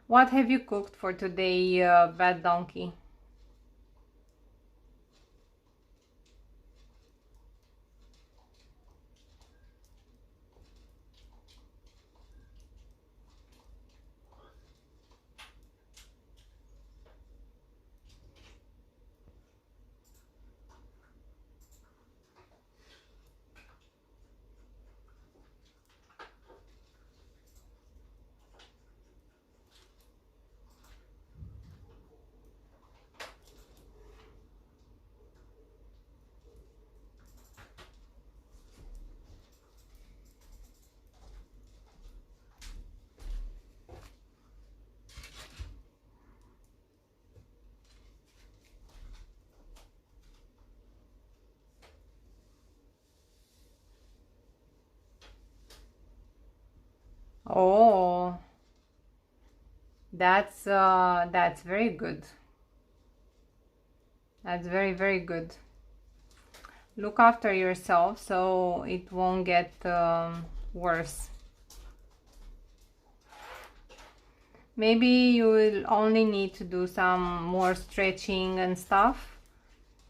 S1: What have you cooked for today, Bad Donkey? Oh, that's very good. That's very, very good. Look after yourself so it won't get worse. Maybe you will only need to do some more stretching and stuff,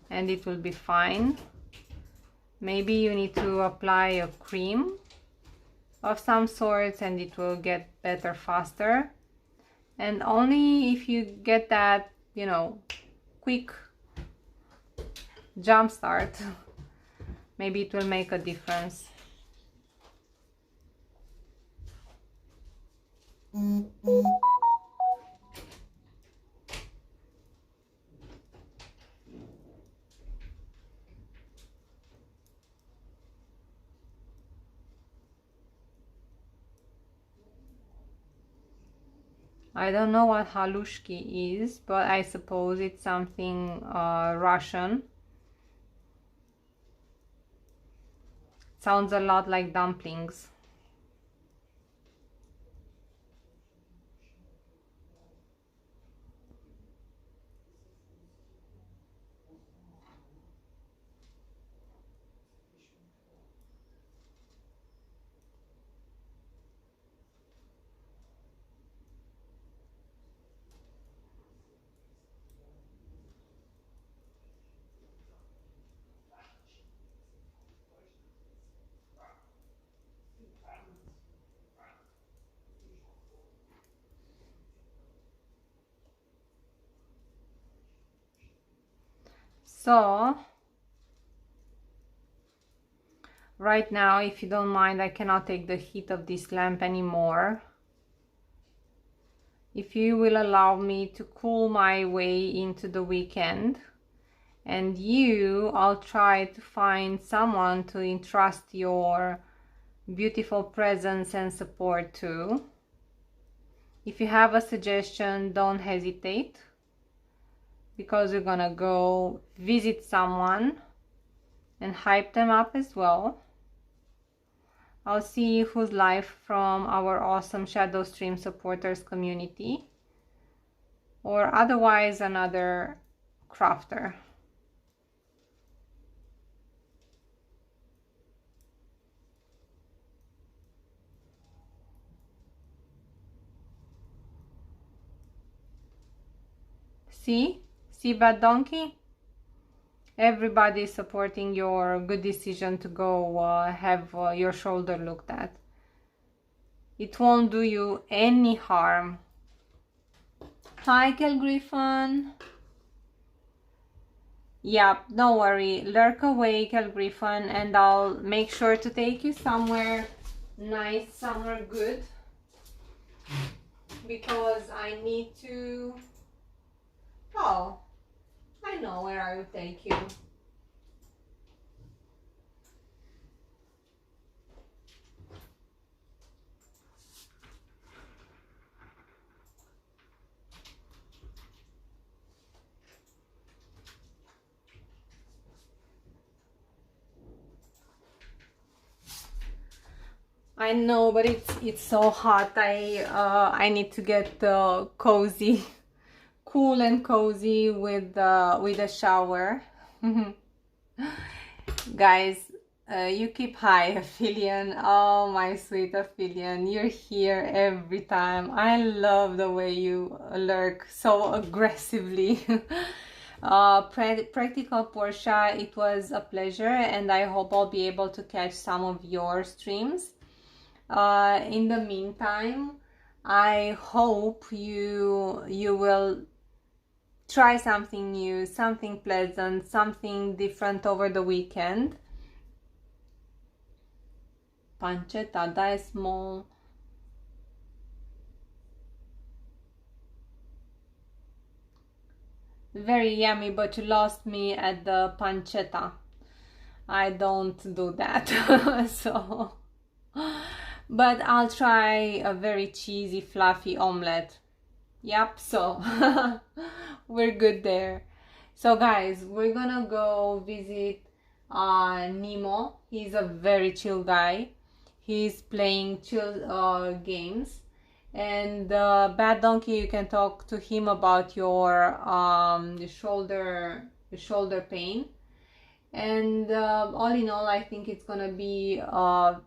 S1: and it will be fine. Maybe you need to apply a cream of some sorts and it will get better faster. And only if you get that, you know, quick jump start, maybe it will make a difference. I don't know what halushki is, but I suppose it's something Russian. Sounds a lot like dumplings. So right now, if you don't mind, I cannot take the heat of this lamp anymore. If you will allow me to cool my way into the weekend, and I'll try to find someone to entrust your beautiful presence and support to. If you have a suggestion, don't hesitate, because we're gonna go visit someone and hype them up as well. I'll see who's live from our awesome Shadow Stream supporters community, or otherwise another crafter. See Bad Donkey? Everybody is supporting your good decision to go have your shoulder looked at. It won't do you any harm. Hi, Kel Griffin. Yep, don't worry. Lurk away, Kel Griffin, and I'll make sure to take you somewhere nice, somewhere good. Because I need to... Oh, I know where I will take you. I know, but it's so hot. I need to get cozy, cool and cozy with a shower. Guys, you keep high, Aphelion. Oh, my sweet Aphelion, you're here every time. I love the way you lurk so aggressively. Practical Portia, it was a pleasure, and I hope I'll be able to catch some of your streams. In the meantime, I hope you will try something new, something pleasant, something different over the weekend. Pancetta, that is small. Very yummy, but you lost me at the pancetta. I don't do that. So, but I'll try a very cheesy, fluffy omelette. Yep, so we're good there. So guys, we're gonna go visit Nemo. He's a very chill guy. He's playing chill games. And Bad Donkey, you can talk to him about your shoulder pain. And all in all, I think it's gonna be a